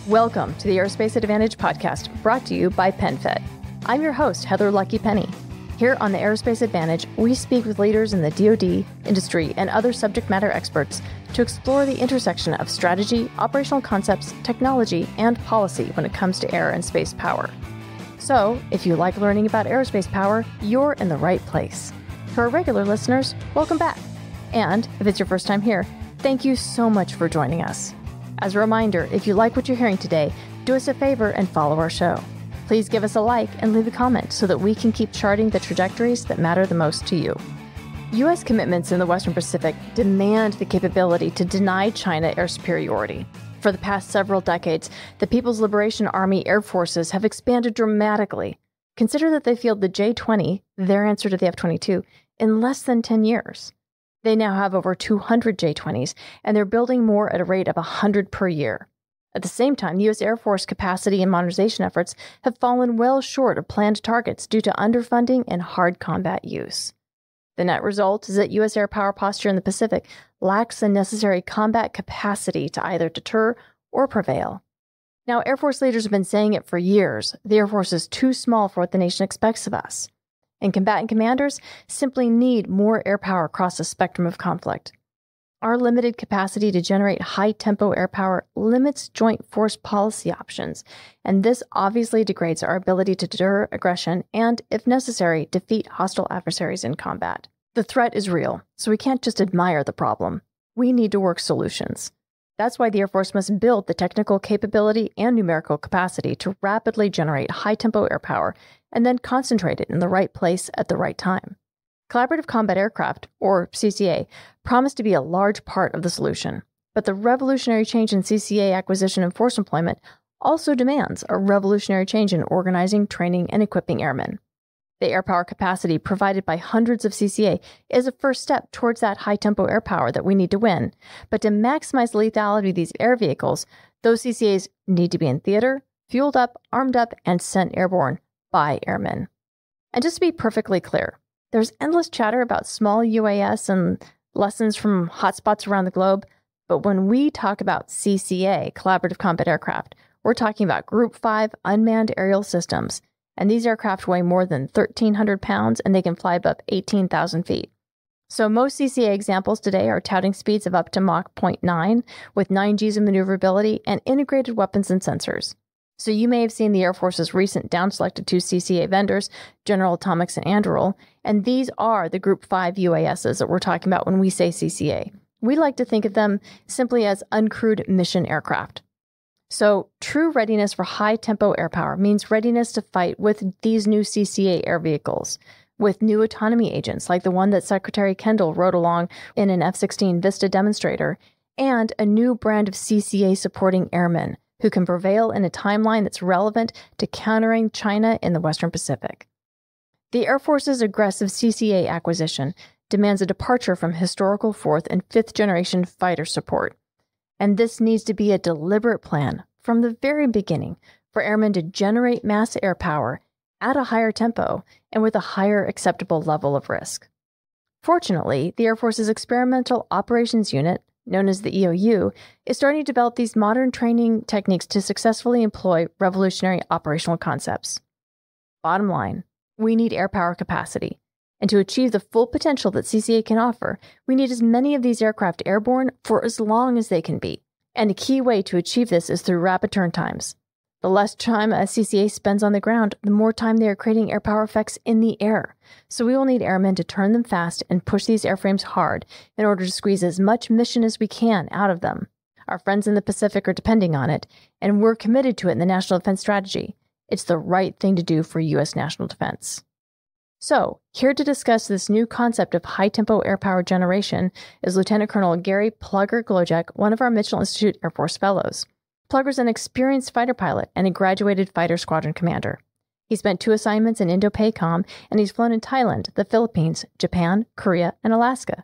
Welcome to the Aerospace Advantage podcast, brought to you by PenFed. I'm your host, Heather Lucky Penney. Here on the Aerospace Advantage, we speak with leaders in the DoD, industry, and other subject matter experts to explore the intersection of strategy, operational concepts, technology, and policy when it comes to air and space power. So, if you like learning about aerospace power, you're in the right place. For our regular listeners, welcome back. And if it's your first time here, thank you so much for joining us. As a reminder, if you like what you're hearing today, do us a favor and follow our show. Please give us a like and leave a comment so that we can keep charting the trajectories that matter the most to you. U.S. commitments in the Western Pacific demand the capability to deny China air superiority. For the past several decades, the People's Liberation Army Air Forces have expanded dramatically. Consider that they field the J-20, their answer to the F-22, in less than 10 years. They now have over 200 J-20s, and they're building more at a rate of 100 per year. At the same time, the U.S. Air Force capacity and modernization efforts have fallen well short of planned targets due to underfunding and hard combat use. The net result is that U.S. air power posture in the Pacific lacks the necessary combat capacity to either deter or prevail. Now, Air Force leaders have been saying it for years. The Air Force is too small for what the nation expects of us. And combatant commanders simply need more air power across the spectrum of conflict. Our limited capacity to generate high-tempo air power limits joint force policy options, and this obviously degrades our ability to deter aggression and, if necessary, defeat hostile adversaries in combat. The threat is real, so we can't just admire the problem. We need to work solutions. That's why the Air Force must build the technical capability and numerical capacity to rapidly generate high-tempo air power and then concentrate it in the right place at the right time. Collaborative Combat Aircraft, or CCA, promised to be a large part of the solution, but the revolutionary change in CCA acquisition and force employment also demands a revolutionary change in organizing, training, and equipping airmen. The air power capacity provided by hundreds of CCA is a first step towards that high-tempo air power that we need to win, but to maximize the lethality of these air vehicles, those CCAs need to be in theater, fueled up, armed up, and sent airborne by airmen. And just to be perfectly clear, there's endless chatter about small UAS and lessons from hotspots around the globe, but when we talk about CCA, Collaborative Combat Aircraft, we're talking about Group 5 unmanned aerial systems, and these aircraft weigh more than 1,300 pounds and they can fly above 18,000 feet. So most CCA examples today are touting speeds of up to Mach 0.9 with 9 Gs of maneuverability and integrated weapons and sensors. So you may have seen the Air Force's recent down-selected 2 CCA vendors, General Atomics and Anduril, and these are the Group 5 UASs that we're talking about when we say CCA. We like to think of them simply as uncrewed mission aircraft. So true readiness for high-tempo air power means readiness to fight with these new CCA air vehicles, with new autonomy agents like the one that Secretary Kendall rode along in an F-16 Vista demonstrator, and a new brand of CCA supporting airmen who can prevail in a timeline that's relevant to countering China in the Western Pacific. The Air Force's aggressive CCA acquisition demands a departure from historical 4th and 5th generation fighter support. And this needs to be a deliberate plan from the very beginning for airmen to generate mass air power at a higher tempo and with a higher acceptable level of risk. Fortunately, the Air Force's Experimental Operations Unit, known as the EOU, is starting to develop these modern training techniques to successfully employ revolutionary operational concepts. Bottom line, we need air power capacity. And to achieve the full potential that CCA can offer, we need as many of these aircraft airborne for as long as they can be. And a key way to achieve this is through rapid turn times. The less time a CCA spends on the ground, the more time they are creating air power effects in the air. So we will need airmen to turn them fast and push these airframes hard in order to squeeze as much mission as we can out of them. Our friends in the Pacific are depending on it, and we're committed to it in the National Defense Strategy. It's the right thing to do for U.S. national defense. So, here to discuss this new concept of high-tempo airpower generation is Lieutenant Colonel Gary Plugger Glojek, one of our Mitchell Institute Air Force Fellows. Plugger's an experienced fighter pilot and a graduated fighter squadron commander. He spent 2 assignments in Indo-PACOM, and he's flown in Thailand, the Philippines, Japan, Korea, and Alaska.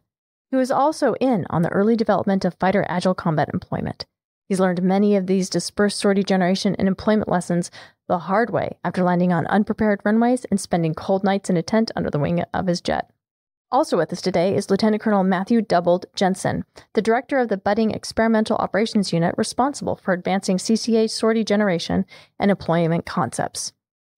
He was also in on the early development of fighter agile combat employment. He's learned many of these dispersed sortie generation and employment lessons the hard way after landing on unprepared runways and spending cold nights in a tent under the wing of his jet. Also with us today is Lt Col Matthew Jensen, the director of the budding Experimental Operations Unit responsible for advancing CCA sortie generation and employment concepts.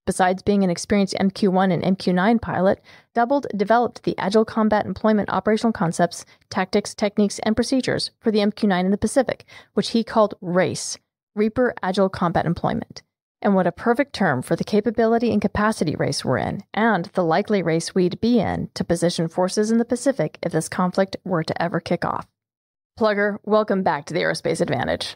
Besides being an experienced MQ-1 and MQ-9 pilot, Doubled developed the Agile Combat Employment operational concepts, tactics, techniques, and procedures for the MQ-9 in the Pacific, which he called RACE, Reaper Agile Combat Employment. And what a perfect term for the capability and capacity race we're in, and the likely race we'd be in to position forces in the Pacific if this conflict were to ever kick off. Plugger, welcome back to the Aerospace Advantage.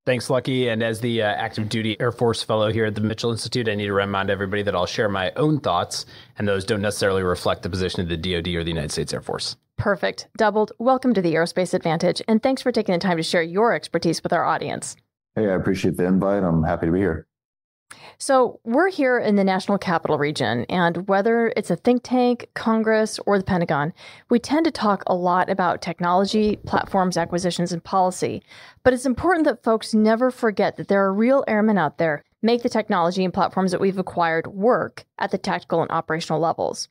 Thanks, Lucky. And as the active duty Air Force fellow here at the Mitchell Institute, I need to remind everybody that I'll share my own thoughts, and those don't necessarily reflect the position of the DoD or the United States Air Force. Perfect. Doubled, welcome to the Aerospace Advantage, and thanks for taking the time to share your expertise with our audience. Hey, I appreciate the invite. I'm happy to be here. So we're here in the National Capital Region, and whether it's a think tank, Congress, or the Pentagon, we tend to talk a lot about technology, platforms, acquisitions, and policy. But it's important that folks never forget that there are real airmen out there make the technology and platforms that we've acquired work at the tactical and operational levels.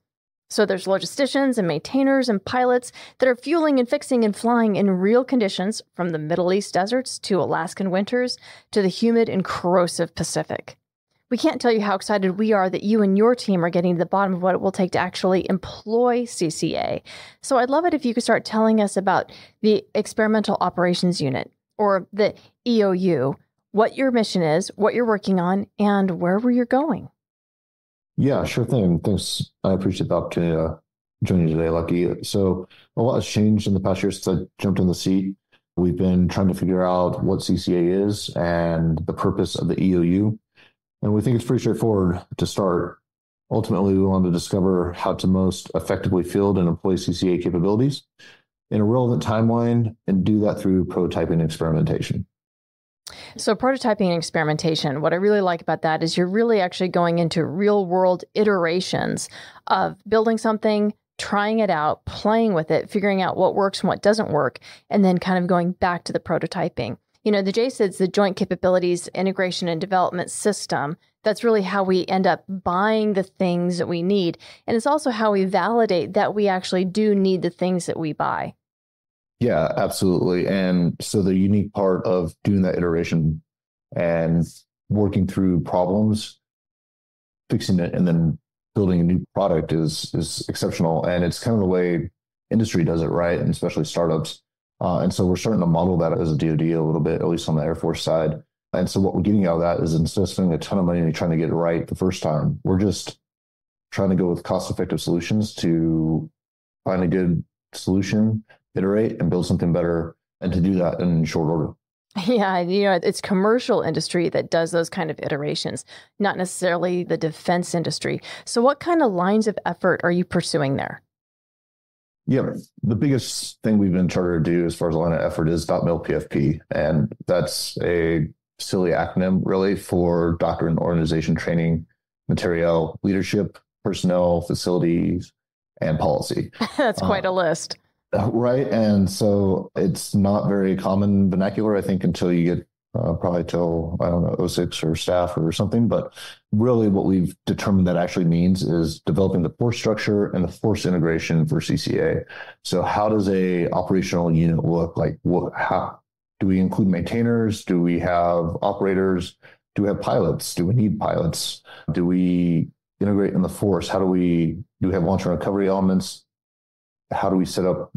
So there's logisticians and maintainers and pilots that are fueling and fixing and flying in real conditions, from the Middle East deserts to Alaskan winters to the humid and corrosive Pacific. We can't tell you how excited we are that you and your team are getting to the bottom of what it will take to actually employ CCA. So I'd love it if you could start telling us about the Experimental Operations Unit, or the EOU, what your mission is, what you're working on, and where you're going. Yeah, sure thing. Thanks. I appreciate the opportunity to join you today, Lucky. So a lot has changed in the past year since I jumped in the seat. We've been trying to figure out what CCA is and the purpose of the EOU. And we think it's pretty straightforward to start. Ultimately, we want to discover how to most effectively field and employ CCA capabilities in a relevant timeline, and do that through prototyping and experimentation. So prototyping and experimentation, what I really like about that is you're really actually going into real world iterations of building something, trying it out, playing with it, figuring out what works and what doesn't work, and then kind of going back to the prototyping. You know, the JCID's the Joint Capabilities Integration and Development System. That's really how we end up buying the things that we need. And it's also how we validate that we actually do need the things that we buy. Yeah, absolutely. And so the unique part of doing that iteration and working through problems, fixing it, and then building a new product is exceptional. And it's kind of the way industry does it, right? And especially startups. And so we're starting to model that as a DoD a little bit, at least on the Air Force side. And so what we're getting out of that is, instead of spending a ton of money trying to get it right the first time, we're just trying to go with cost-effective solutions to find a good solution, iterate, and build something better, and to do that in short order. Yeah, you know, it's commercial industry that does those kind of iterations, not necessarily the defense industry. So what kind of lines of effort are you pursuing there? Yeah, the biggest thing we've been chartered to do as far as line of effort is .mil PFP. And that's a silly acronym, really, for doctrine, organization, training, materiel, leadership, personnel, facilities, and policy. That's quite a list. Right. And so it's not very common vernacular, I think, until you get probably till, I don't know, 06 or staff or something. But really what we've determined that actually means is developing the force structure and the force integration for CCA. So how does a operational unit look like? How do we include maintainers? Do we have operators? Do we have pilots? Do we need pilots? Do we integrate in the force? Do we have launch and recovery elements? How do we set up,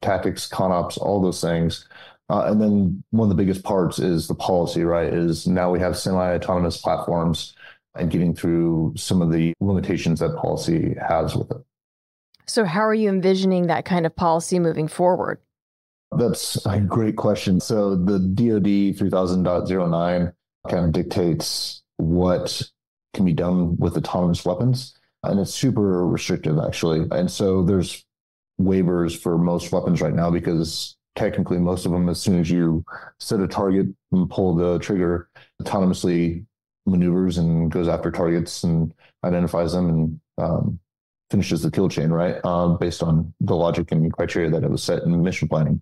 tactics, ConOps, all those things? And then one of the biggest parts is the policy, right? Is now we have semi-autonomous platforms and getting through some of the limitations that policy has with it. So how are you envisioning that kind of policy moving forward? That's a great question. So the DoD 3000.09 kind of dictates what can be done with autonomous weapons. And it's super restrictive, actually. And so there's waivers for most weapons right now, because technically most of them, as soon as you set a target and pull the trigger, autonomously maneuvers and goes after targets and identifies them and finishes the kill chain, right? Based on the logic and criteria that it was set in mission planning.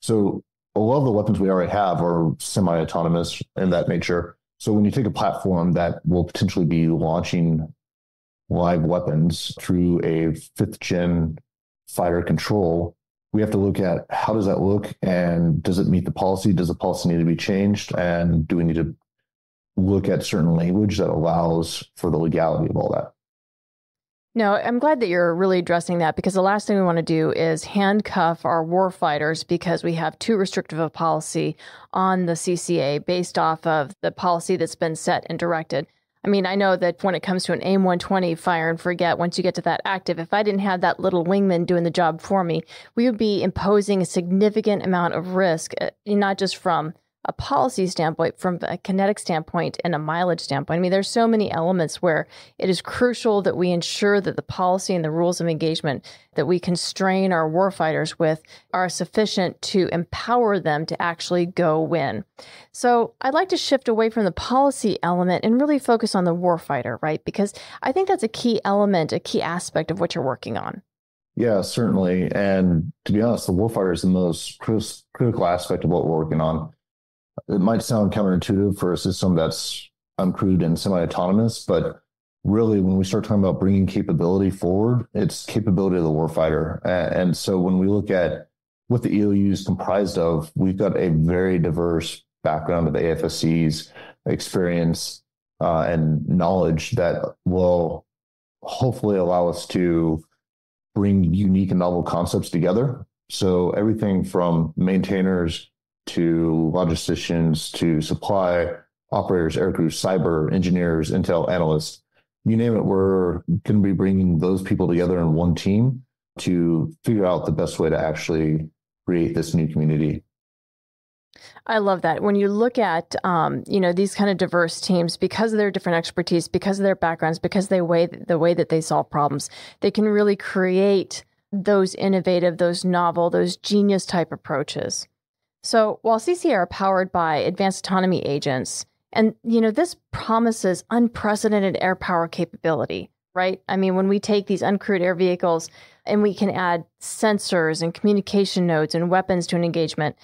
So a lot of the weapons we already have are semi-autonomous in that nature. So when you take a platform that will potentially be launching live weapons through a 5th gen fighter control, we have to look at how does that look and does it meet the policy? Does the policy need to be changed? And do we need to look at certain language that allows for the legality of all that? No, I'm glad that you're really addressing that, because the last thing we want to do is handcuff our warfighters because we have too restrictive a policy on the CCA based off of the policy that's been set and directed. I mean, I know that when it comes to an AIM-120 fire and forget, once you get to that active, if I didn't have that little wingman doing the job for me, we would be imposing a significant amount of risk, not just from a policy standpoint, from a kinetic standpoint and a mileage standpoint. I mean, there's so many elements where it is crucial that we ensure that the policy and the rules of engagement that we constrain our warfighters with are sufficient to empower them to actually go win. So I'd like to shift away from the policy element and really focus on the warfighter, right? Because I think that's a key element, a key aspect of what you're working on. Yeah, certainly. And to be honest, the warfighter is the most critical aspect of what we're working on. It might sound counterintuitive for a system that's uncrewed and semi-autonomous, but really when we start talking about bringing capability forward, it's capability of the warfighter. And so when we look at what the EOU is comprised of, we've got a very diverse background of AFSC's experience and knowledge that will hopefully allow us to bring unique and novel concepts together. So everything from maintainers to logisticians, to supply operators, aircrew, cyber engineers, intel analysts, you name it, we're going to be bringing those people together in one team to figure out the best way to actually create this new community. I love that. When you look at, these kind of diverse teams, because of their different expertise, because of their backgrounds, because the way that they solve problems, they can really create those innovative, those novel, those genius type approaches. So while CCA are powered by advanced autonomy agents, and, this promises unprecedented air power capability, right? I mean, when we take these uncrewed air vehicles and we can add sensors and communication nodes and weapons to an engagement,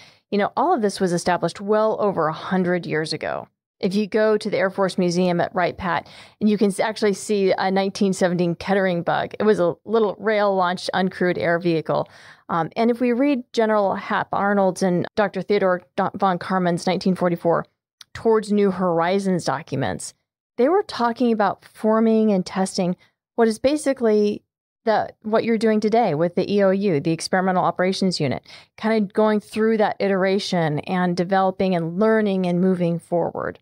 all of this was established well over 100 years ago. If you go to the Air Force Museum at Wright-Patt, and you can actually see a 1917 Kettering bug. It was a little rail-launched uncrewed air vehicle. And if we read General Hap Arnold's and Dr. Theodore von Karman's 1944 Towards New Horizons documents, they were talking about forming and testing what is basically what you're doing today with the EOU, the Experimental Operations Unit, kind of going through that iteration and developing and learning and moving forward.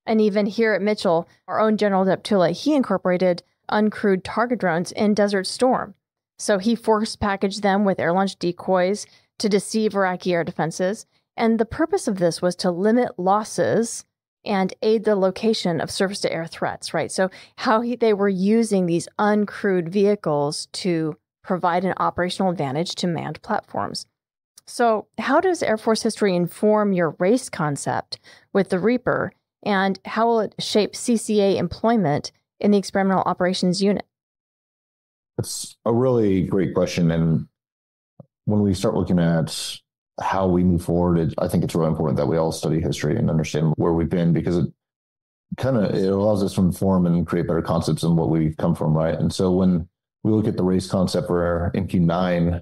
And even here at Mitchell, our own General Deptula, he incorporated uncrewed target drones in Desert Storm. So he force packaged them with air-launched decoys to deceive Iraqi air defenses. And the purpose of this was to limit losses and aid the location of surface-to-air threats, right? So how they were using these uncrewed vehicles to provide an operational advantage to manned platforms. So how does Air Force history inform your race concept with the Reaper, and how will it shape CCA employment in the Experimental Operations Unit? It's a really great question. And when we start looking at how we move forward, I think it's really important that we all study history and understand where we've been, because it allows us to inform and create better concepts than what we've come from, right? And so when we look at the race concept for MQ-9,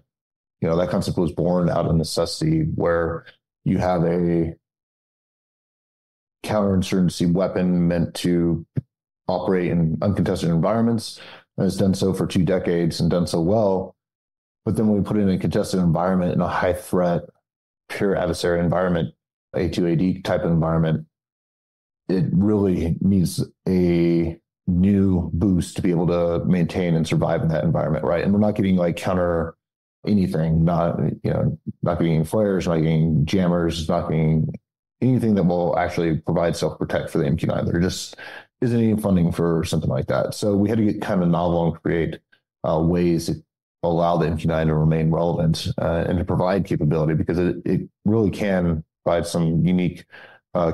that concept was born out of necessity, where you have a counterinsurgency weapon meant to operate in uncontested environments, and it's done so for 2 decades and done so well. But then when we put it in a contested environment, in a high threat, pure adversary environment, A2AD type of environment, it really needs a new boost to be able to maintain and survive in that environment, right? And we're not getting counter anything, not getting flares, not getting jammers, not getting anything that will actually provide self-protect for the MQ-9. There just isn't any funding for something like that. So we had to get kind of novel and create ways to allow the MQ-9 to remain relevant and to provide capability, because it really can provide some unique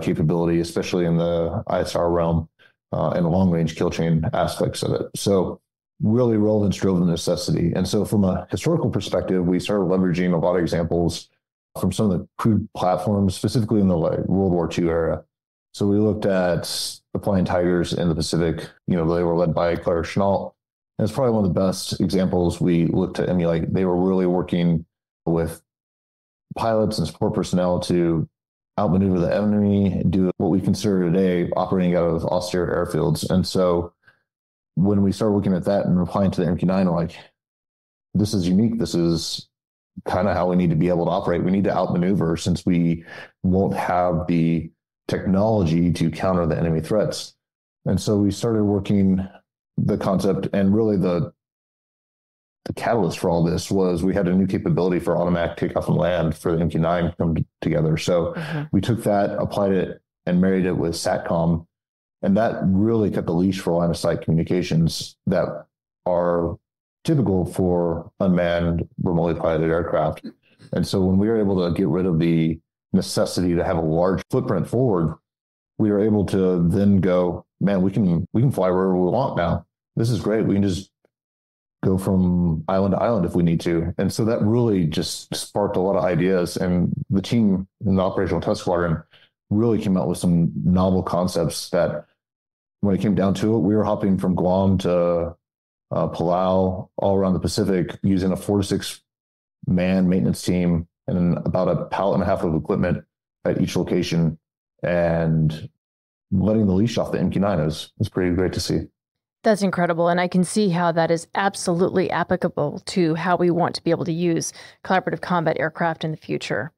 capability, especially in the ISR realm and long-range kill chain aspects of it. So really relevance drove the necessity. And so from a historical perspective, we started leveraging a lot of examples from some of the crewed platforms, specifically in the World War II era. So we looked at the Flying Tigers in the Pacific. They were led by Claire Chennault. And it's probably one of the best examples we looked to emulate. They were really working with pilots and support personnel to outmaneuver the enemy, do what we consider today operating out of austere airfields. And so when we started looking at that and applying to the MQ-9, we're like, this is unique. This is kind of how we need to be able to operate. We need to outmaneuver since we won't have the technology to counter the enemy threats. And so we started working the concept, and really the catalyst for all this was we had a new capability for automatic takeoff and land for the MQ-9 come together. So we took that, applied it, and married it with SATCOM, and that really cut the leash for line of sight communications that are typical for unmanned, remotely piloted aircraft. And so when we were able to get rid of the necessity to have a large footprint forward, we were able to then go, man, we can fly wherever we want now. This is great. We can just go from island to island if we need to. And so that really just sparked a lot of ideas. And the team in the operational test squadron really came out with some novel concepts that when it came down to it, we were hopping from Guam to Palau, all around the Pacific, using a 4 to 6 man maintenance team and about a pallet and a half of equipment at each location, and letting the leash off the MQ-9 is pretty great to see. That's incredible. And I can see how that is absolutely applicable to how we want to be able to use collaborative combat aircraft in the future.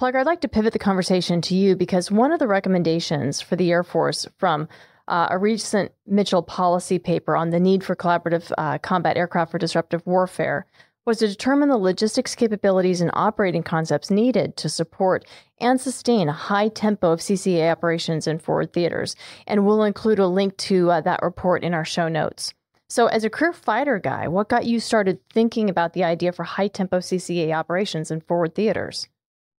Plugger, I'd like to pivot the conversation to you, because one of the recommendations for the Air Force from a recent Mitchell policy paper on the need for collaborative combat aircraft for disruptive warfare was to determine the logistics capabilities and operating concepts needed to support and sustain a high tempo of CCA operations in forward theaters. And we'll include a link to that report in our show notes. So as a career fighter guy, what got you started thinking about the idea for high tempo CCA operations in forward theaters?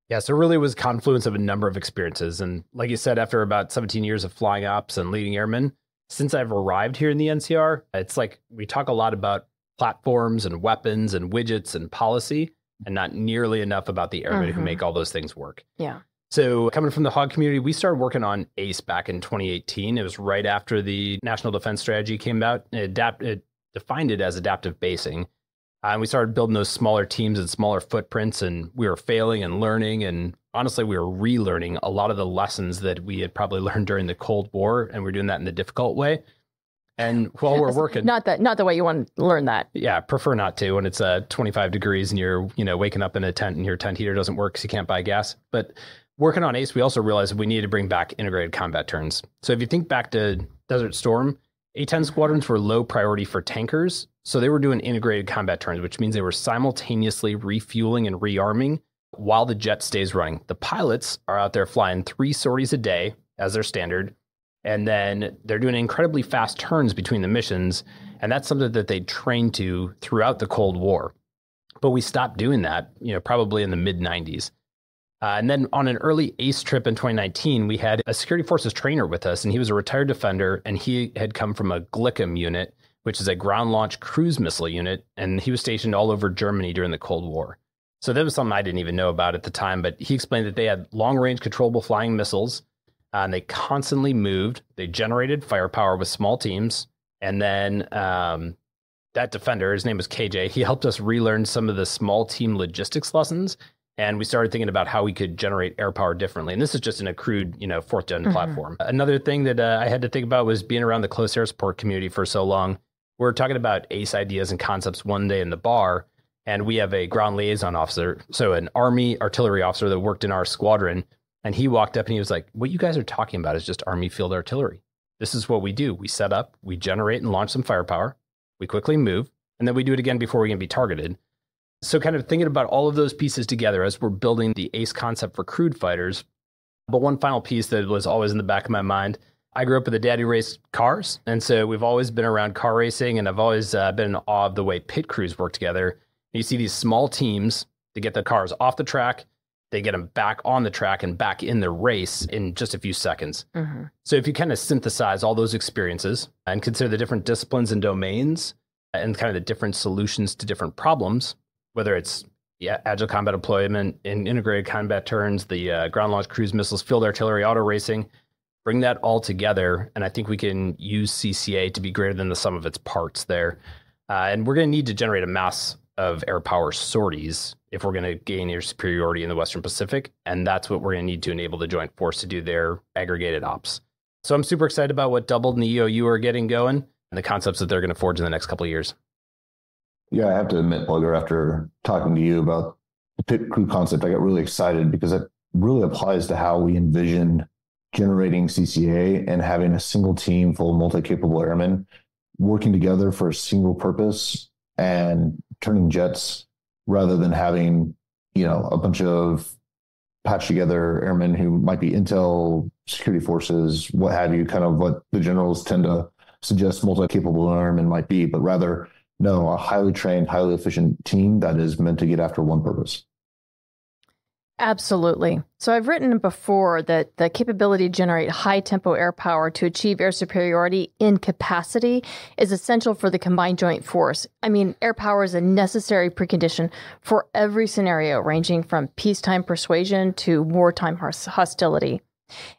Yeah, so it really was a confluence of a number of experiences. And like you said, after about 17 years of flying ops and leading airmen, since I've arrived here in the NCR, it's like we talk a lot about platforms and weapons and widgets and policy, and not nearly enough about the airmen who make all those things work. Yeah. So coming from the HOG community, we started working on ACE back in 2018. It was right after the National Defense Strategy came out. It defined it as adaptive basing. And we started building those smaller teams and smaller footprints, and we were failing and learning. And honestly, we were relearning a lot of the lessons that we had probably learned during the Cold War, and we're doing that in the difficult way. And while we're working, not the way you want to learn that. Yeah, prefer not to when it's 25 degrees and you're waking up in a tent and your tent heater doesn't work because you can't buy gas. But working on ACE, we also realized we needed to bring back integrated combat turns. So if you think back to Desert Storm, A-10 squadrons were low priority for tankers. So they were doing integrated combat turns, which means they were simultaneously refueling and rearming while the jet stays running. The pilots are out there flying 3 sorties a day as their standard. And then they're doing incredibly fast turns between the missions. And that's something that they trained to throughout the Cold War. But we stopped doing that, probably in the mid 90s. And then on an early ACE trip in 2019, we had a security forces trainer with us, and he was a retired defender, and he had come from a Glojek unit, which is a ground-launched cruise missile unit, and he was stationed all over Germany during the Cold War. So that was something I didn't even know about at the time, but he explained that they had long-range controllable flying missiles, and they constantly moved. They generated firepower with small teams, and then that defender, his name was KJ, he helped us relearn some of the small team logistics lessons. And we started thinking about how we could generate air power differently. And this is just an accrued, 4th gen platform. Another thing that I had to think about was being around the close air support community for so long. We're talking about ACE ideas and concepts one day in the bar, and we have a ground liaison officer, so an Army artillery officer that worked in our squadron. And he walked up and he was like, what you guys are talking about is just Army field artillery. This is what we do. We set up, we generate and launch some firepower, we quickly move, and then we do it again before we can be targeted. So kind of thinking about all of those pieces together as we're building the ACE concept for crewed fighters. But one final piece that was always in the back of my mind, I grew up with a dad who raced cars. And so we've always been around car racing, and I've always been in awe of the way pit crews work together. You see these small teams to get the cars off the track, they get them back on the track and back in the race in just a few seconds. So if you kind of synthesize all those experiences and consider the different disciplines and domains and kind of the different solutions to different problems, whether it's agile combat deployment, in integrated combat turns, the ground-launched cruise missiles, field artillery, auto racing, bring that all together, and I think we can use CCA to be greater than the sum of its parts there. And we're going to need to generate a mass of air power sorties if we're going to gain air superiority in the Western Pacific. And that's what we're going to need to enable the Joint Force to do their aggregated ops. So I'm super excited about what Doubled and the EOU are getting going and the concepts that they're going to forge in the next couple of years. Yeah, I have to admit, Plugger, after talking to you about the pit crew concept, I got really excited because it really applies to how we envision generating CCA and having a single team full of multi-capable airmen working together for a single purpose and turning jets rather than having, a bunch of patched together airmen who might be intel, security forces, what have you, kind of what the generals tend to suggest multi-capable airmen might be, but rather, no, a highly trained, highly efficient team that is meant to get after one purpose. Absolutely. So I've written before that the capability to generate high-tempo air power to achieve air superiority in capacity is essential for the combined joint force. I mean, air power is a necessary precondition for every scenario, ranging from peacetime persuasion to wartime hostility.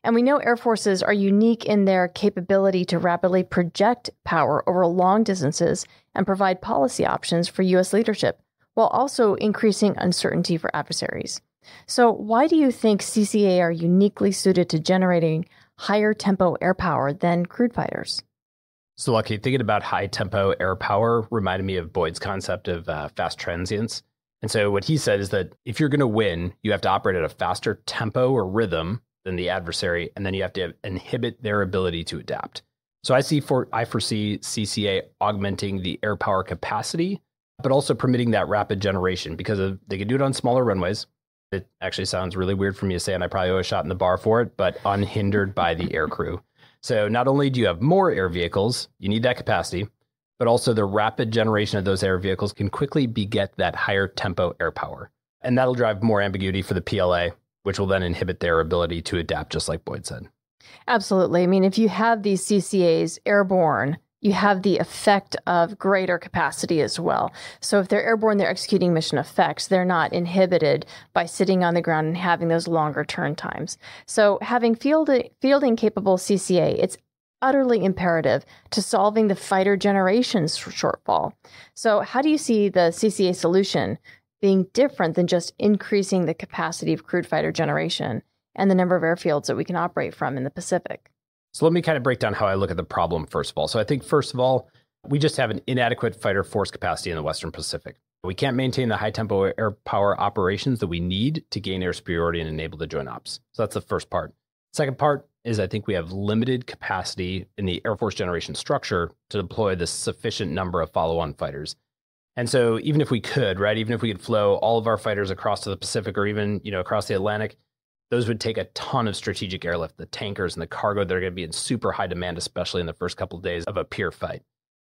And we know air forces are unique in their capability to rapidly project power over long distances and provide policy options for U.S. leadership, while also increasing uncertainty for adversaries. So why do you think CCA are uniquely suited to generating higher tempo air power than crewed fighters? So Lucky, thinking about high tempo air power reminded me of Boyd's concept of fast transients. And so what he said is that if you're going to win, you have to operate at a faster tempo or rhythm than the adversary, and then you have to inhibit their ability to adapt. So I foresee CCA augmenting the air power capacity, but also permitting that rapid generation because they can do it on smaller runways. It actually sounds really weird for me to say, and I probably always shot in the bar for it, but unhindered by the air crew. So not only do you have more air vehicles, you need that capacity, but also the rapid generation of those air vehicles can quickly beget that higher tempo air power. And that'll drive more ambiguity for the PLA, which will then inhibit their ability to adapt, just like Boyd said. Absolutely. I mean, if you have these CCAs airborne, you have the effect of greater capacity as well. So if they're airborne, they're executing mission effects. They're not inhibited by sitting on the ground and having those longer turn times. So having fielding capable CCA, it's utterly imperative to solving the fighter generations shortfall. So how do you see the CCA solution being different than just increasing the capacity of crewed fighter generation and the number of airfields that we can operate from in the Pacific? So let me kind of break down how I look at the problem, first of all. So I think, first of all, we just have an inadequate fighter force capacity in the Western Pacific. We can't maintain the high-tempo air power operations that we need to gain air superiority and enable the joint ops. So that's the first part. Second part is I think we have limited capacity in the Air Force generation structure to deploy the sufficient number of follow-on fighters. And so even if we could, right, even if we could flow all of our fighters across to the Pacific or even, across the Atlantic, those would take a ton of strategic airlift, the tankers and the cargo that are going to be in super high demand, especially in the first couple of days of a peer fight.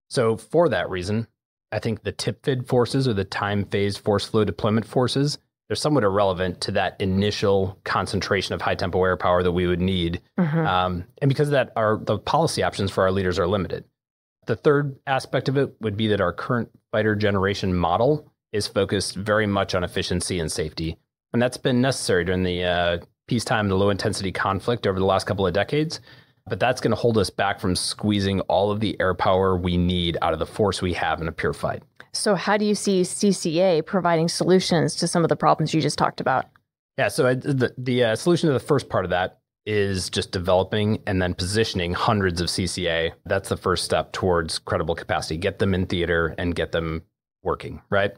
So for that reason, I think the TIPFID forces or the time phase force flow deployment forces, they're somewhat irrelevant to that initial concentration of high tempo air power that we would need. And because of that, the policy options for our leaders are limited. The third aspect of it would be that our current fighter generation model is focused very much on efficiency and safety. And that's been necessary during the peacetime and the low-intensity conflict over the last couple of decades. But that's going to hold us back from squeezing all of the air power we need out of the force we have in a pure fight. So how do you see CCA providing solutions to some of the problems you just talked about? Yeah, so the solution to the first part of that is just developing and then positioning hundreds of CCA. That's the first step towards credible capacity. Get them in theater and get them working, right?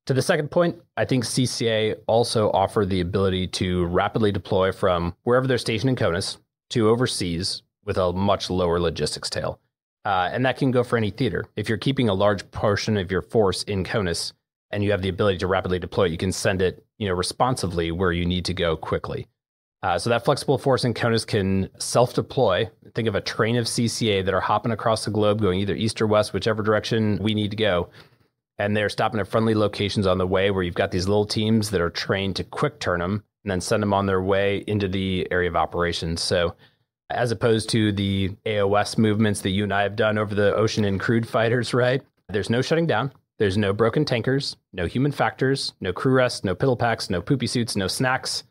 To the second point, I think CCA also offer the ability to rapidly deploy from wherever they're stationed in CONUS to overseas with a much lower logistics tail. And that can go for any theater. If you're keeping a large portion of your force in CONUS and you have the ability to rapidly deploy, you can send it responsively where you need to go quickly. So that flexible force in CONUS can self-deploy. Think of a train of CCA that are hopping across the globe, going either east or west, whichever direction we need to go. And they're stopping at friendly locations on the way where you've got these little teams that are trained to quick turn them and then send them on their way into the area of operations. So as opposed to the AOS movements that you and I have done over the ocean in crewed fighters, right? There's no shutting down. There's no broken tankers, no human factors, no crew rest, no piddle packs, no poopy suits, no snacks.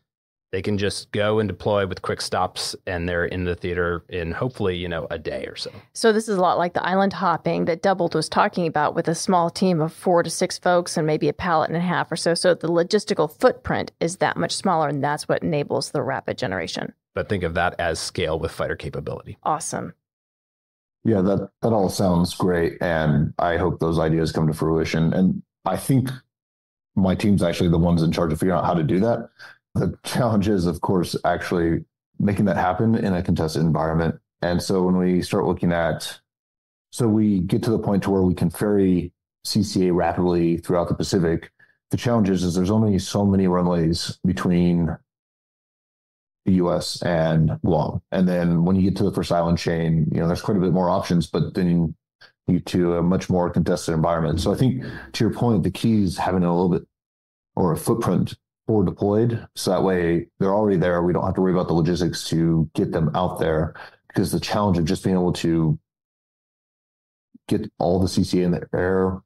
They can just go and deploy with quick stops, and they're in the theater in hopefully, a day or so. So this is a lot like the island hopping that Doubled was talking about with a small team of 4 to 6 folks and maybe a pallet and a half or so. So the logistical footprint is that much smaller, and that's what enables the rapid generation. But think of that as scale with fighter capability. Awesome. Yeah, that all sounds great. And I hope those ideas come to fruition. And I think my team's actually the ones in charge of figuring out how to do that. The challenge is, of course, actually making that happen in a contested environment. And so when we start looking at, so we get to the point to where we can ferry CCA rapidly throughout the Pacific. The challenge is there's only so many runways between the US and Guam. And then when you get to the first island chain, there's quite a bit more options, but then you get to a much more contested environment. So I think to your point, the key is having a little bit or a footprint forward deployed. So that way they're already there. We don't have to worry about the logistics to get them out there, because the challenge of just being able to get all the CCA in the air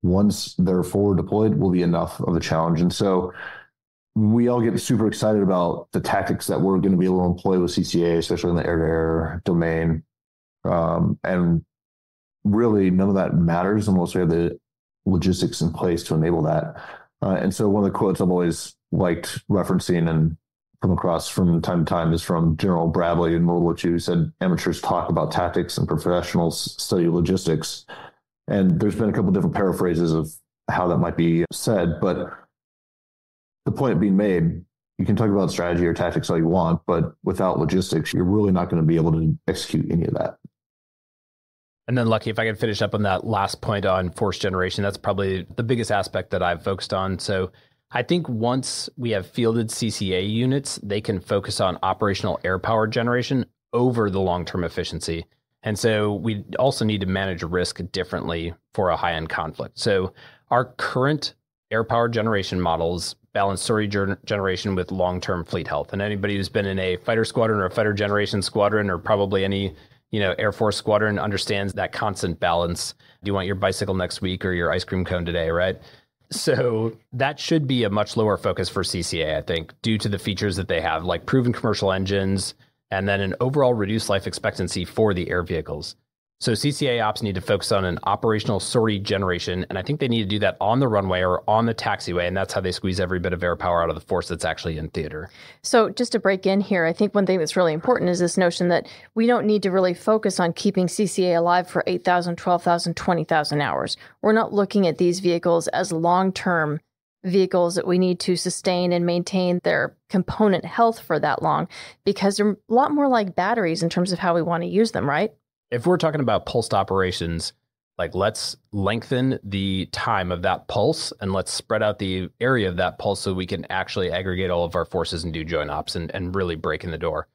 once they're forward deployed will be enough of a challenge. And so we all get super excited about the tactics that we're going to be able to employ with CCA, especially in the air-to-air domain. And really none of that matters unless we have the logistics in place to enable that. And so one of the quotes I've always liked referencing and come across from time to time is from General Bradley in World War II, who said, "Amateurs talk about tactics and professionals study logistics." And there's been a couple different paraphrases of how that might be said, but the point being made, you can talk about strategy or tactics all you want, but without logistics, you're really not going to be able to execute any of that. And then, Lucky, if I can finish up on that last point on force generation, that's probably the biggest aspect that I've focused on. So I think once we have fielded CCA units, they can focus on operational air power generation over the long-term efficiency. And so we also need to manage risk differently for a high-end conflict. So our current air power generation models balance sortie generation with long-term fleet health. And anybody who's been in a fighter squadron or a fighter generation squadron, or probably any Air Force squadron, understands that constant balance. Do you want your bicycle next week or your ice cream cone today, right? So that should be a much lower focus for CCA, I think, due to the features that they have, like proven commercial engines, and then an overall reduced life expectancy for the air vehicles. So CCA ops need to focus on an operational sortie generation, and I think they need to do that on the runway or on the taxiway, and that's how they squeeze every bit of air power out of the force that's actually in theater. So just to break in here, I think one thing that's really important is this notion that we don't need to really focus on keeping CCA alive for 8,000, 12,000, 20,000 hours. We're not looking at these vehicles as long-term vehicles that we need to sustain and maintain their component health for that long, because they're a lot more like batteries in terms of how we want to use them, right? If we're talking about pulsed operations, like let's lengthen the time of that pulse and let's spread out the area of that pulse so we can actually aggregate all of our forces and do joint ops and really break in the door.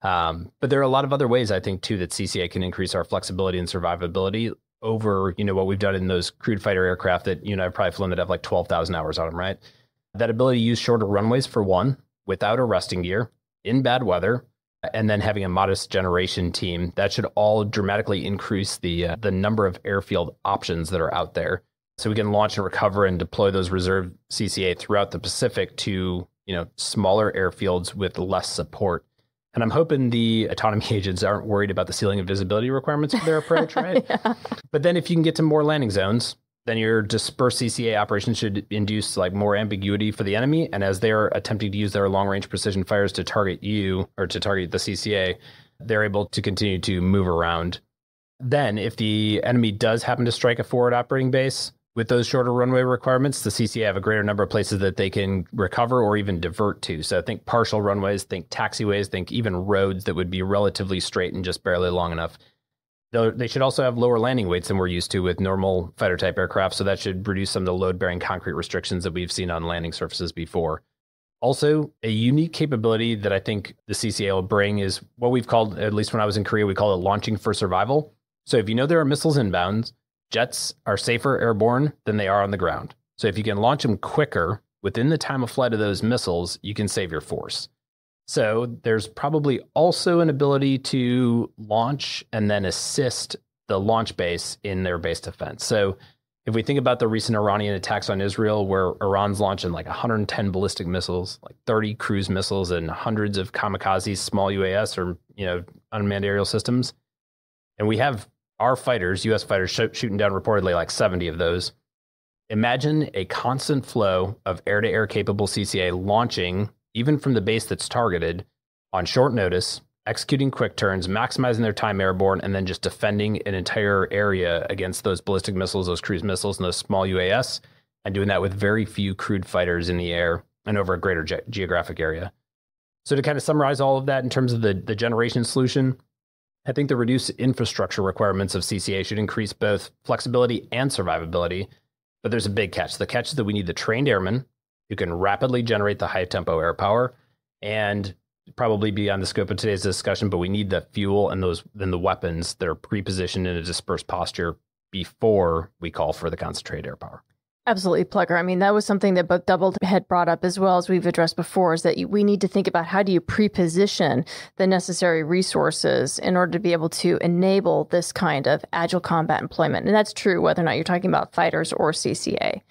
But there are a lot of other ways, I think, too, that CCA can increase our flexibility and survivability over, what we've done in those crude fighter aircraft that, I've probably flown that have like 12,000 hours on them, right? That ability to use shorter runways for one, without a resting gear, in bad weather, and then having a modest generation team, that should all dramatically increase the number of airfield options that are out there. So we can launch and recover and deploy those reserve CCA throughout the Pacific to, smaller airfields with less support. And I'm hoping the autonomy agents aren't worried about the ceiling of visibility requirements for their approach, right? Yeah. But then if you can get to more landing zones, then your dispersed CCA operation should induce like more ambiguity for the enemy. And as they're attempting to use their long-range precision fires to target you or to target the CCA, they're able to continue to move around. Then if the enemy does happen to strike a forward operating base with those shorter runway requirements, the CCA have a greater number of places that they can recover or even divert to. So think partial runways, think taxiways, think even roads that would be relatively straight and just barely long enough. They should also have lower landing weights than we're used to with normal fighter type aircraft, so that should reduce some of the load-bearing concrete restrictions that we've seen on landing surfaces before. Also, a unique capability that I think the CCA will bring is what we've called, at least when I was in Korea, we call it launching for survival. So if there are missiles inbound, jets are safer airborne than they are on the ground. So if you can launch them quicker within the time of flight of those missiles, you can save your force. So there's probably also an ability to launch and then assist the launch base in their base defense. So If we think about the recent Iranian attacks on Israel, where Iran's launching like 110 ballistic missiles, like 30 cruise missiles, and hundreds of kamikazes, small UAS or unmanned aerial systems, and we have our fighters, U.S. fighters, shooting down reportedly like 70 of those. Imagine a constant flow of air-to-air capable CCA launching, even from the base that's targeted, on short notice, executing quick turns, maximizing their time airborne, and then just defending an entire area against those ballistic missiles, those cruise missiles, and those small UAS, and doing that with very few crewed fighters in the air and over a greater geographic area. So to kind of summarize all of that in terms of the generation solution, I think the reduced infrastructure requirements of CCA should increase both flexibility and survivability, but there's a big catch. The catch is that we need the trained airmen who can rapidly generate the high-tempo air power, and probably beyond the scope of today's discussion, but we need the fuel and the weapons that are pre-positioned in a dispersed posture before we call for the concentrated air power. Absolutely, Plugger. I mean, that was something that both Doubled had brought up as well as we've addressed before, is that we need to think about how do you pre-position the necessary resources in order to be able to enable this kind of agile combat employment. And that's true whether or not you're talking about fighters or CCA.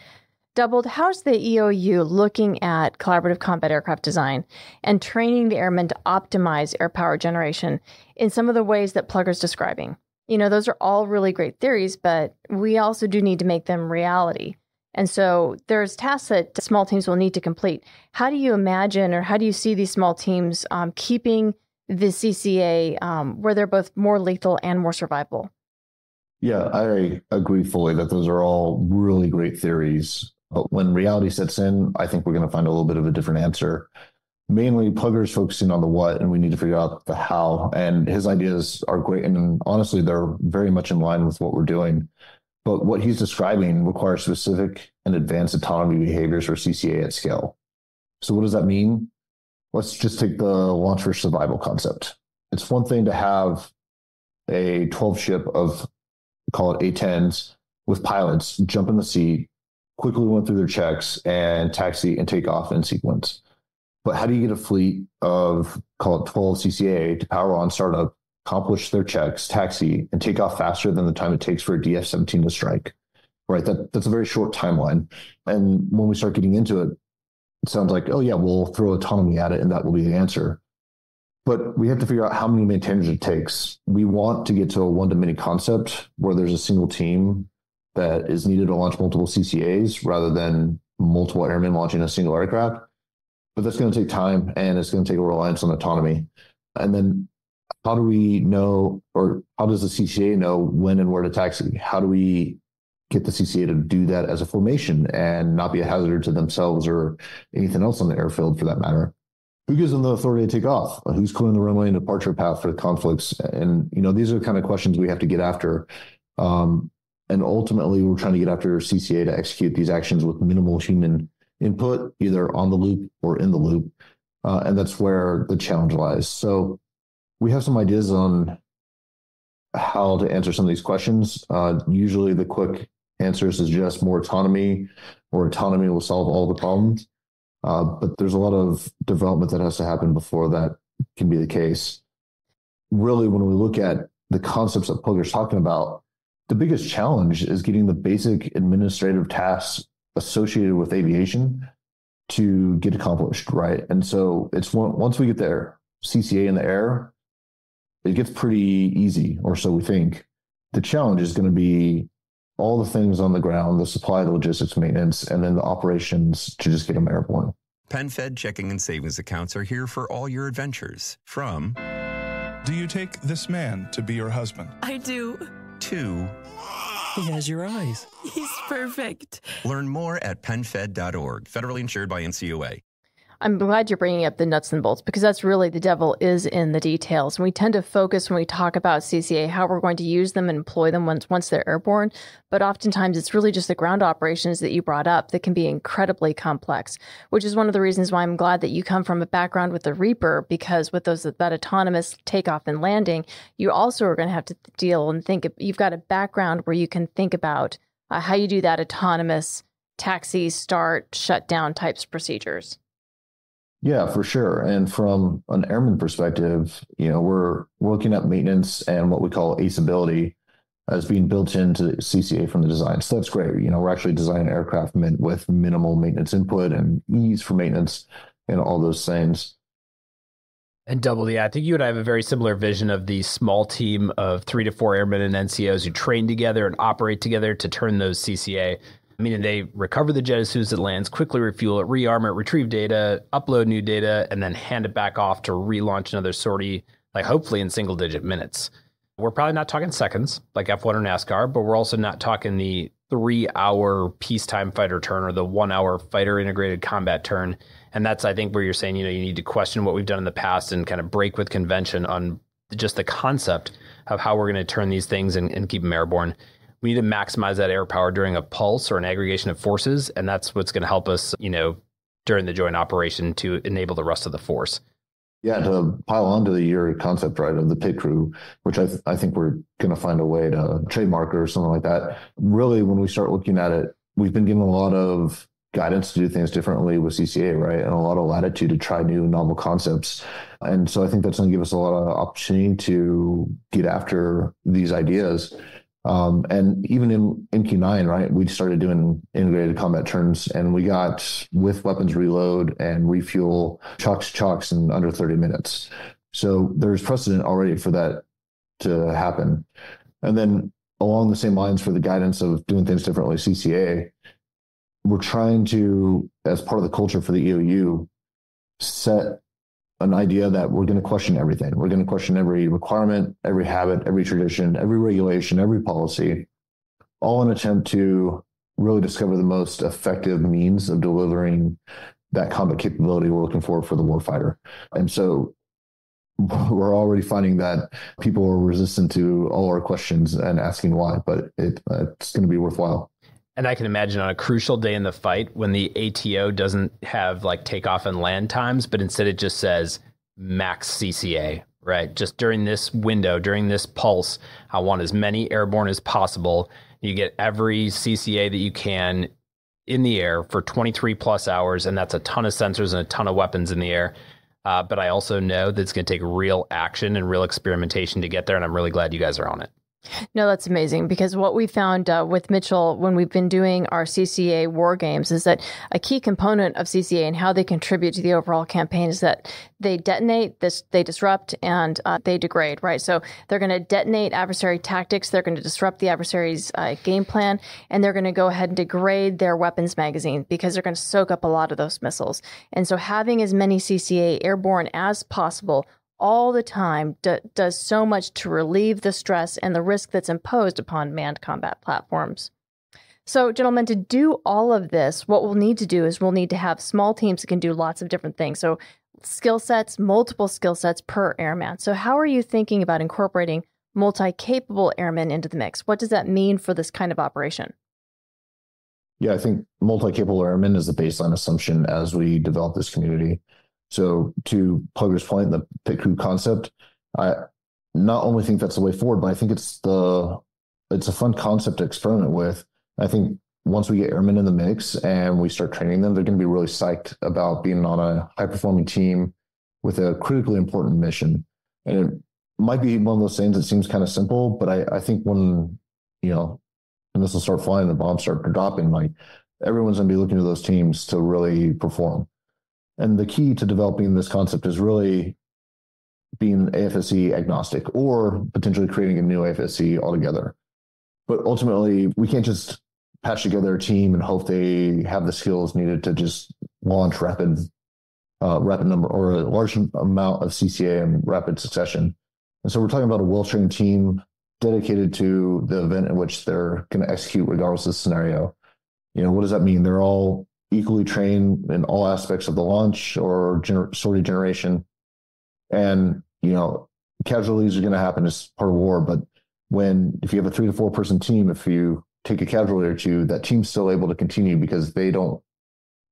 Doubled, how's the EOU looking at collaborative combat aircraft design and training the airmen to optimize air power generation in some of the ways that Plugger's describing? Those are all really great theories, but we also do need to make them reality. And so there's tasks that small teams will need to complete. How do you imagine, or how do you see these small teams keeping the CCA where they're both more lethal and more survivable? Yeah, I agree fully that those are all really great theories. But when reality sets in, I think we're going to find a little bit of a different answer. Mainly, Plugger's focusing on the what, and we need to figure out the how. And his ideas are great. And honestly, they're very much in line with what we're doing. But what he's describing requires specific and advanced autonomy behaviors for CCA at scale. So what does that mean? Let's just take the launch for survival concept. It's one thing to have a 12 ship of, call it A-10s, with pilots jump in the seat, quickly went through their checks, and taxi and take off in sequence. But how do you get a fleet of, call it 12 CCA, to power on startup, accomplish their checks, taxi, and take off faster than the time it takes for a DF-17 to strike? Right? That's a very short timeline. And when we start getting into it, it sounds like, oh yeah, we'll throw autonomy at it and that will be the answer. But we have to figure out how many maintainers it takes. We want to get to a one-to-many concept where there's a single team that is needed to launch multiple CCAs rather than multiple airmen launching a single aircraft. But that's going to take time, and it's going to take a reliance on autonomy. And then how do we know, or how does the CCA know when and where to taxi? How do we get the CCA to do that as a formation and not be a hazard to themselves or anything else on the airfield for that matter? Who gives them the authority to take off? Who's clearing the runway and departure path for the conflicts? And, these are the kind of questions we have to get after. And ultimately, we're trying to get after CCA to execute these actions with minimal human input, either on the loop or in the loop. And that's where the challenge lies. So we have some ideas on how to answer some of these questions. Usually the quick answers is just more autonomy, or autonomy will solve all the problems. But there's a lot of development that has to happen before that can be the case. Really, when we look at the concepts that Plugger's talking about, the biggest challenge is getting the basic administrative tasks associated with aviation to get accomplished, right? And so it's once we get there, CCA in the air, it gets pretty easy, or so we think. The challenge is going to be all the things on the ground, the supply, the logistics, maintenance, and then the operations to just get them airborne. PenFed checking and savings accounts are here for all your adventures. From, do you take this man to be your husband? I do. To, he has your eyes. He's perfect. Learn more at penfed.org. Federally insured by NCUA. I'm glad you're bringing up the nuts and bolts, because that's really the devil is in the details. And we tend to focus when we talk about CCA, how we're going to use them and employ them once they're airborne. But oftentimes it's really just the ground operations that you brought up that can be incredibly complex, which is one of the reasons why I'm glad that you come from a background with the Reaper, because with that autonomous takeoff and landing, you also are going to have to deal and think. You've got a background where you can think about how you do that autonomous taxi, start, shutdown types procedures. Yeah, for sure. And from an airman perspective, we're looking at maintenance and what we call aceability. as being built into CCA from the design. So that's great. We're actually designing aircraft with minimal maintenance input and ease for maintenance and all those things. And Double, I think you and I have a very similar vision of the small team of 3 to 4 airmen and NCOs who train together and operate together to turn those CCA, meaning they recover the jet as soon as it lands, quickly refuel it, rearm it, retrieve data, upload new data, and then hand it back off to relaunch another sortie, like hopefully in single-digit minutes. We're probably not talking seconds like F1 or NASCAR, but we're also not talking the 3-hour peacetime fighter turn or the 1-hour fighter integrated combat turn. And that's, I think, where you're saying, you need to question what we've done in the past and kind of break with convention on just the concept of how we're going to turn these things and keep them airborne. We need to maximize that air power during a pulse or an aggregation of forces. And that's what's going to help us, during the joint operation to enable the rest of the force. Yeah, to pile onto your concept, right, of the pit crew, which I think we're going to find a way to trademark or something like that. Really, when we start looking at it, we've been given a lot of guidance to do things differently with CCA, right, and a lot of latitude to try new novel concepts. And so I think that's going to give us a lot of opportunity to get after these ideas. And even in Q9, right, we started doing integrated combat turns, and we got with weapons reload and refuel chocks in under 30 minutes. So there's precedent already for that to happen. And then along the same lines for the guidance of doing things differently, CCA, we're trying to, as part of the culture for the EOU, set an idea that we're going to question everything. We're going to question every requirement, every habit, every tradition, every regulation, every policy, all in an attempt to really discover the most effective means of delivering that combat capability we're looking for the warfighter. And so we're already finding that people are resistant to all our questions and asking why, but it's going to be worthwhile. And I can imagine on a crucial day in the fight when the ATO doesn't have like takeoff and land times, but instead it just says max CCA, right? Just during this window, during this pulse, I want as many airborne as possible. You get every CCA that you can in the air for 23 plus hours. And that's a ton of sensors and a ton of weapons in the air. But I also know that it's going to take real action and real experimentation to get there. And I'm really glad you guys are on it. No, that's amazing, because what we found with Mitchell when we've been doing our CCA war games is that a key component of CCA and how they contribute to the overall campaign is that they detonate, they disrupt, and they degrade, right? So they're going to detonate adversary tactics, they're going to disrupt the adversary's game plan, and they're going to go ahead and degrade their weapons magazine because they're going to soak up a lot of those missiles. And so having as many CCA airborne as possible all the time does so much to relieve the stress and the risk that's imposed upon manned combat platforms. So, gentlemen, to do all of this, what we'll need to do is we'll need to have small teams that can do lots of different things. So skill sets, multiple skill sets per airman. So how are you thinking about incorporating multi-capable airmen into the mix? What does that mean for this kind of operation? Yeah, I think multi-capable airmen is the baseline assumption as we develop this community. So to Plugger's point, the pit crew concept, I not only think that's the way forward, but I think it's a fun concept to experiment with. I think once we get airmen in the mix and we start training them, they're going to be really psyched about being on a high-performing team with a critically important mission. And it might be one of those things that seems kind of simple, but I think when missiles start flying, the bombs start dropping, like everyone's going to be looking to those teams to really perform. And the key to developing this concept is really being AFSC agnostic or potentially creating a new AFSC altogether. But ultimately, we can't just patch together a team and hope they have the skills needed to just launch rapid number or a large amount of CCA in rapid succession. And so we're talking about a well-trained team dedicated to the event in which they're going to execute regardless of the scenario. What does that mean? They're all equally trained in all aspects of the launch or sortie generation. And, casualties are going to happen as part of war. But if you have a 3 to 4 person team, if you take a casualty or two, that team's still able to continue because they don't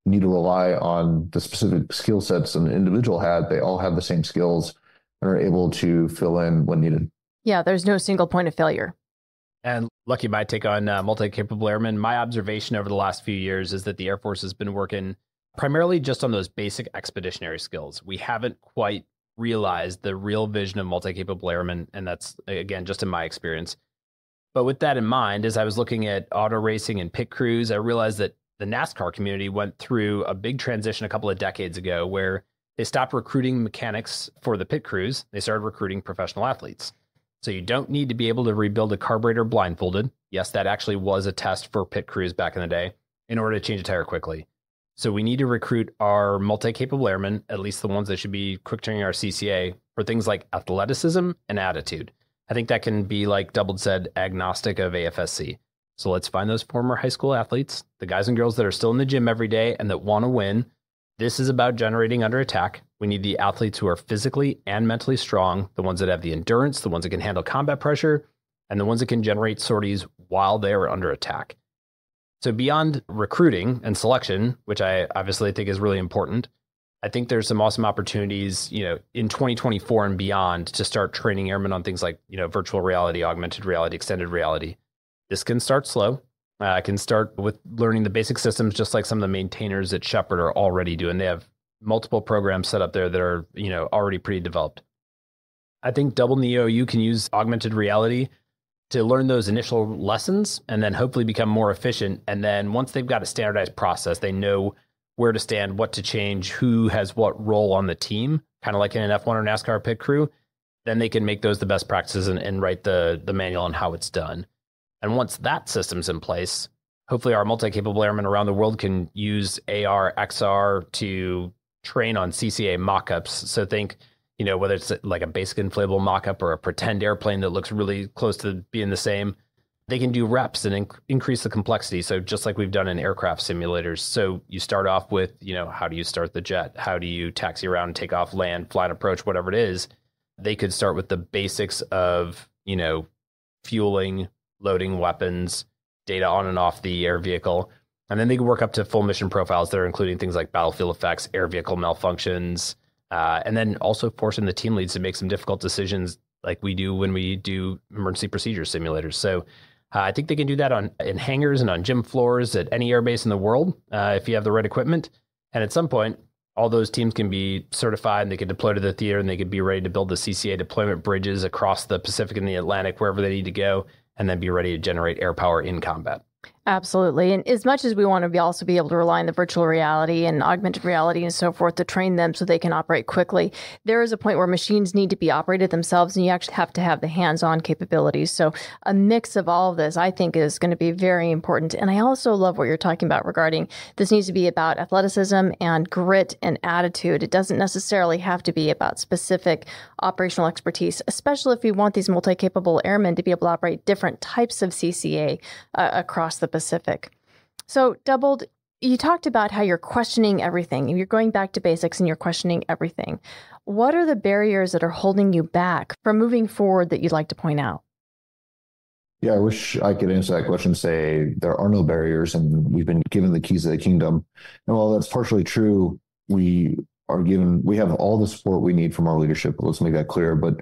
need to rely on the specific skill sets an individual had. They all have the same skills and are able to fill in when needed. Yeah, there's no single point of failure. And Lucky, my take on multi-capable airmen, my observation over the last few years is that the Air Force has been working primarily just on those basic expeditionary skills. We haven't quite realized the real vision of multi-capable airmen, and that's, again, just in my experience. But with that in mind, as I was looking at auto racing and pit crews, I realized that the NASCAR community went through a big transition a couple of decades ago where they stopped recruiting mechanics for the pit crews. They started recruiting professional athletes. So you don't need to be able to rebuild a carburetor blindfolded. Yes, that actually was a test for pit crews back in the day in order to change a tire quickly. So we need to recruit our multi-capable airmen, at least the ones that should be quick turning our CCA, for things like athleticism and attitude. I think that can be, like Doubled said, agnostic of AFSC. So let's find those former high school athletes, the guys and girls that are still in the gym every day and that want to win. This is about generating under attack. We need the athletes who are physically and mentally strong, the ones that have the endurance, the ones that can handle combat pressure, and the ones that can generate sorties while they are under attack. So beyond recruiting and selection, which I obviously think is really important, I think there's some awesome opportunities, in 2024 and beyond to start training airmen on things like, virtual reality, augmented reality, extended reality. This can start slow. I can start with learning the basic systems, just like some of the maintainers at Shepherd are already doing. They have multiple programs set up there that are, already pretty developed. I think Double Neo, you can use augmented reality to learn those initial lessons and then hopefully become more efficient. And then once they've got a standardized process, they know where to stand, what to change, who has what role on the team, kind of like in an F1 or NASCAR pit crew, then they can make those the best practices and write the manual on how it's done. And once that system's in place, hopefully our multi-capable airmen around the world can use AR, XR to train on CCA mock-ups. So think, whether it's like a basic inflatable mock-up or a pretend airplane that looks really close to being the same, they can do reps and increase the complexity. So just like we've done in aircraft simulators. So you start off with, how do you start the jet? How do you taxi around, take off, land, fly and approach, whatever it is. They could start with the basics of, fueling, loading weapons, data on and off the air vehicle. And then they can work up to full mission profiles that are including things like battlefield effects, air vehicle malfunctions, and then also forcing the team leads to make some difficult decisions like we do when we do emergency procedure simulators. So I think they can do that in hangars and on gym floors at any airbase in the world if you have the right equipment. And at some point, all those teams can be certified and they can deploy to the theater and they can be ready to build the CCA deployment bridges across the Pacific and the Atlantic, wherever they need to go, and then be ready to generate air power in combat. Absolutely. And as much as we want to also be able to rely on the virtual reality and augmented reality and so forth to train them so they can operate quickly, there is a point where machines need to be operated themselves and you actually have to have the hands-on capabilities. So a mix of all of this, I think, is going to be very important. And I also love what you're talking about regarding this needs to be about athleticism and grit and attitude. It doesn't necessarily have to be about specific operational expertise, especially if we want these multi-capable airmen to be able to operate different types of CCA across the Pacific. So, Doubled, you talked about how you're questioning everything. You're going back to basics and you're questioning everything. What are the barriers that are holding you back from moving forward that you'd like to point out? Yeah, I wish I could answer that question and say there are no barriers and we've been given the keys of the kingdom. And while that's partially true, we have all the support we need from our leadership. Let's make that clear. But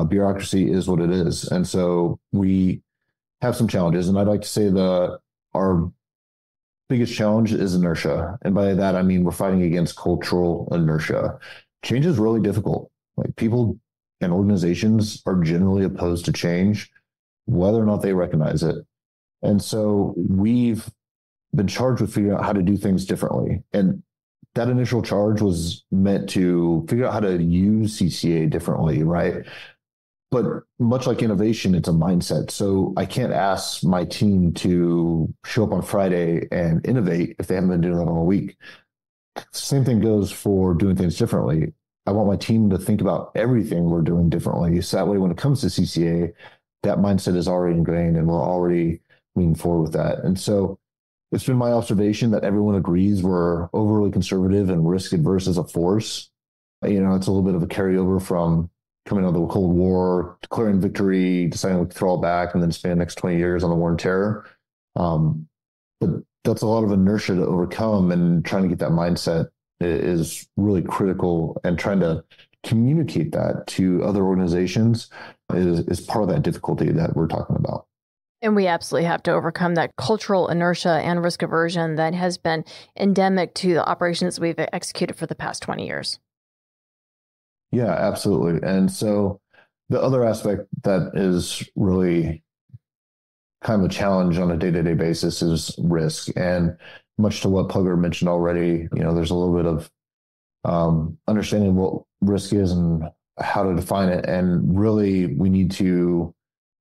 bureaucracy is what it is. And so we have some challenges. And I'd like to say our biggest challenge is inertia. And by that, I mean, we're fighting against cultural inertia. Change is really difficult. Like people and organizations are generally opposed to change, whether or not they recognize it. And so we've been charged with figuring out how to do things differently. And that initial charge was meant to figure out how to use CCA differently, right? But much like innovation, it's a mindset. So I can't ask my team to show up on Friday and innovate if they haven't been doing that all week. Same thing goes for doing things differently. I want my team to think about everything we're doing differently. So that way, when it comes to CCA, that mindset is already ingrained and we're already moving forward with that. And so it's been my observation that everyone agrees we're overly conservative and risk adverse as a force. It's a little bit of a carryover from coming out of the Cold War, declaring victory, deciding to throw it back, and then spend the next 20 years on the war on terror. But that's a lot of inertia to overcome, and trying to get that mindset is really critical, and trying to communicate that to other organizations is part of that difficulty that we're talking about. And we absolutely have to overcome that cultural inertia and risk aversion that has been endemic to the operations we've executed for the past 20 years. Yeah, absolutely. And so the other aspect that is really kind of a challenge on a day-to-day basis is risk. And much to what Plugger mentioned already, there's a little bit of understanding what risk is and how to define it. And really, we need to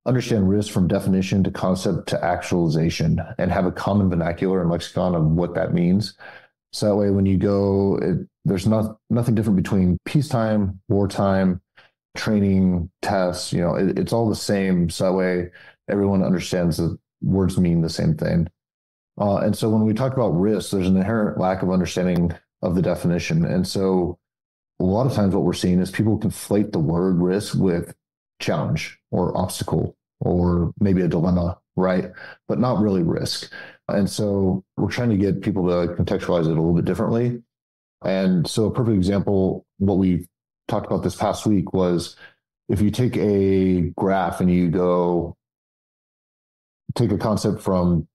understand risk from definition to concept to actualization and have a common vernacular and lexicon of what that means. So that way, when you go, there's nothing different between peacetime, wartime, training, tests. It's all the same. So that way, everyone understands that words mean the same thing. And so when we talk about risk, there's an inherent lack of understanding of the definition. And so a lot of times what we're seeing is people conflate the word risk with challenge or obstacle or maybe a dilemma, right? But not really risk. And so we're trying to get people to contextualize it a little bit differently. And so a perfect example, what we talked about this past week was if you take a graph and you go take a concept from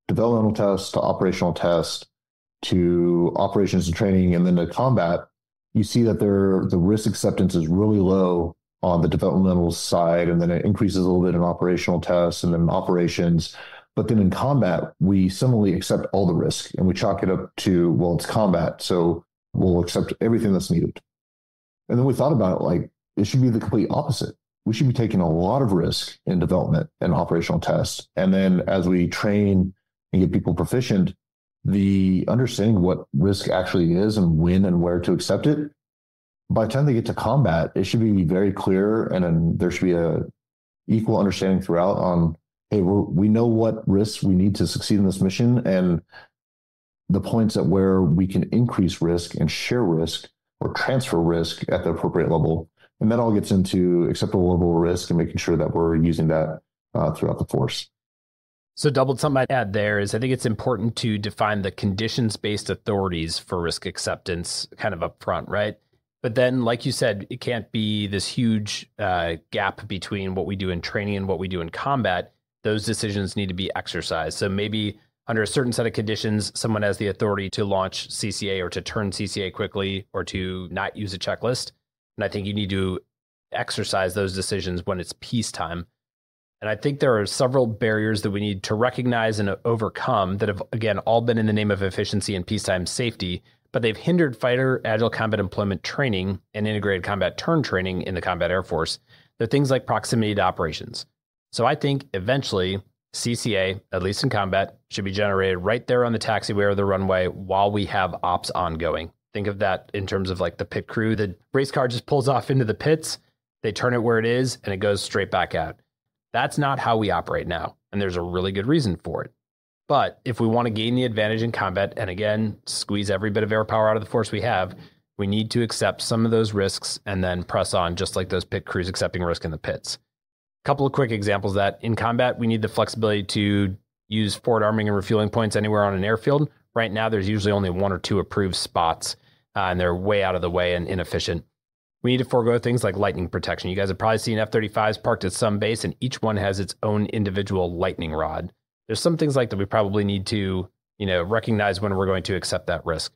developmental test to operational test to operations and training and then to combat, you see that the risk acceptance is really low on the developmental side, and then it increases a little bit in operational tests and then operations. But then in combat, we similarly accept all the risk and we chalk it up to, well, it's combat, so we'll accept everything that's needed. And then we thought about it like it should be the complete opposite. We should be taking a lot of risk in development and operational tests. And then as we train and get people proficient, the understanding what risk actually is and when and where to accept it, by the time they get to combat, it should be very clear, and then there should be a equal understanding throughout on, hey, we know what risks we need to succeed in this mission and the points at where we can increase risk and share risk or transfer risk at the appropriate level. And that all gets into acceptable level of risk and making sure that we're using that throughout the force. So doubled, something I'd add there is I think it's important to define the conditions-based authorities for risk acceptance kind of up front, right? But then, like you said, it can't be this huge gap between what we do in training and what we do in combat. Those decisions need to be exercised. So maybe under a certain set of conditions, someone has the authority to launch CCA or to turn CCA quickly or to not use a checklist. And I think you need to exercise those decisions when it's peacetime. And I think there are several barriers that we need to recognize and overcome that have, again, all been in the name of efficiency and peacetime safety, but they've hindered fighter agile combat employment training and integrated combat turn training in the combat Air Force. They're things like proximity to operations. So I think eventually CCA, at least in combat, should be generated right there on the taxiway or the runway while we have ops ongoing. Think of that in terms of like the pit crew. The race car just pulls off into the pits, they turn it where it is, and it goes straight back out. That's not how we operate now, and there's a really good reason for it. But if we want to gain the advantage in combat, and again, squeeze every bit of air power out of the force we have, we need to accept some of those risks and then press on, just like those pit crews accepting risk in the pits. A couple of quick examples of that. In combat, we need the flexibility to use forward arming and refueling points anywhere on an airfield. Right now, there's usually only 1 or 2 approved spots, and they're way out of the way and inefficient. We need to forego things like lightning protection. You guys have probably seen F-35s parked at some base, and each one has its own individual lightning rod. There's some things like that we probably need to, recognize when we're going to accept that risk.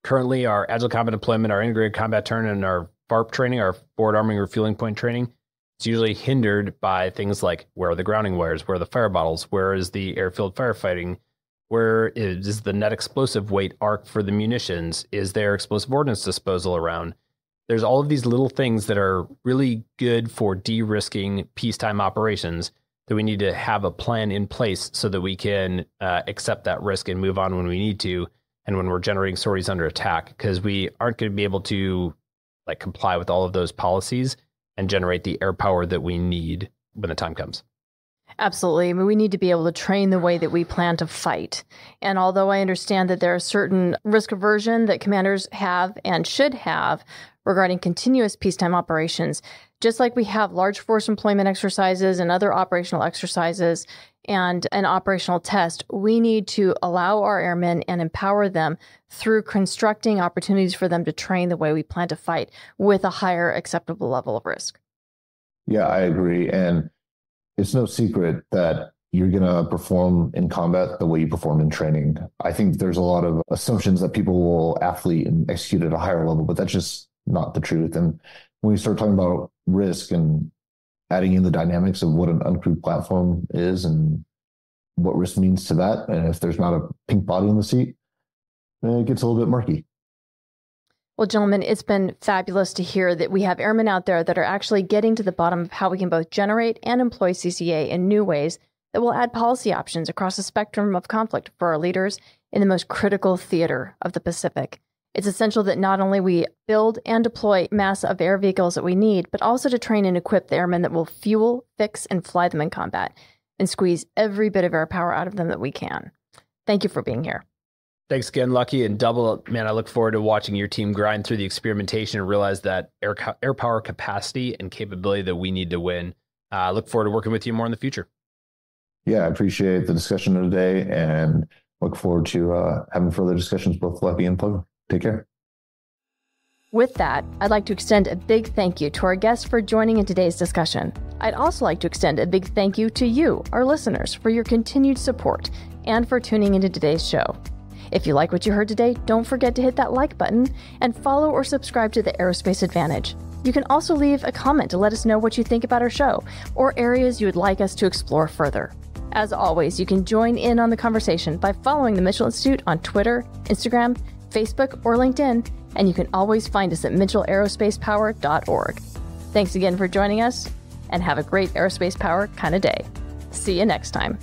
Currently, our agile combat deployment, our integrated combat turn, and our FARP training, our forward arming refueling point training, it's usually hindered by things like where are the grounding wires, where are the fire bottles, where is the airfield firefighting, where is the net explosive weight arc for the munitions, is there explosive ordnance disposal around? There's all of these little things that are really good for de-risking peacetime operations that we need to have a plan in place so that we can accept that risk and move on when we need to and when we're generating sorties under attack, because we aren't going to be able to comply with all of those policies and generate the air power that we need when the time comes. Absolutely. I mean, we need to be able to train the way that we plan to fight. And although I understand that there are certain risk aversion that commanders have and should have regarding continuous peacetime operations, just like we have large force employment exercises and other operational exercises and an operational test, we need to allow our airmen and empower them through constructing opportunities for them to train the way we plan to fight with a higher acceptable level of risk. Yeah, I agree. And it's no secret that you're going to perform in combat the way you perform in training. I think there's a lot of assumptions that people will athlete and execute at a higher level, but that's just not the truth. And when we start talking about risk and adding in the dynamics of what an uncrewed platform is and what risk means to that. And if there's not a pink body in the seat, it gets a little bit murky. Well, gentlemen, it's been fabulous to hear that we have airmen out there that are actually getting to the bottom of how we can both generate and employ CCA in new ways that will add policy options across the spectrum of conflict for our leaders in the most critical theater of the Pacific. It's essential that not only we build and deploy mass of air vehicles that we need, but also to train and equip the airmen that will fuel, fix, and fly them in combat and squeeze every bit of air power out of them that we can. Thank you for being here. Thanks again, Lucky, and double, man, I look forward to watching your team grind through the experimentation and realize that air power capacity and capability that we need to win. I look forward to working with you more in the future. Yeah, I appreciate the discussion today and look forward to having further discussions, both Lucky and Plug. Take care. With that, I'd like to extend a big thank you to our guests for joining in today's discussion. I'd also like to extend a big thank you to you, our listeners, for your continued support and for tuning into today's show. If you like what you heard today, don't forget to hit that like button and follow or subscribe to the Aerospace Advantage. You can also leave a comment to let us know what you think about our show or areas you would like us to explore further. As always, you can join in on the conversation by following the Mitchell Institute on Twitter, Instagram, Facebook, or LinkedIn, and you can always find us at mitchellaerospacepower.org. Thanks again for joining us, and have a great aerospace power kind of day. See you next time.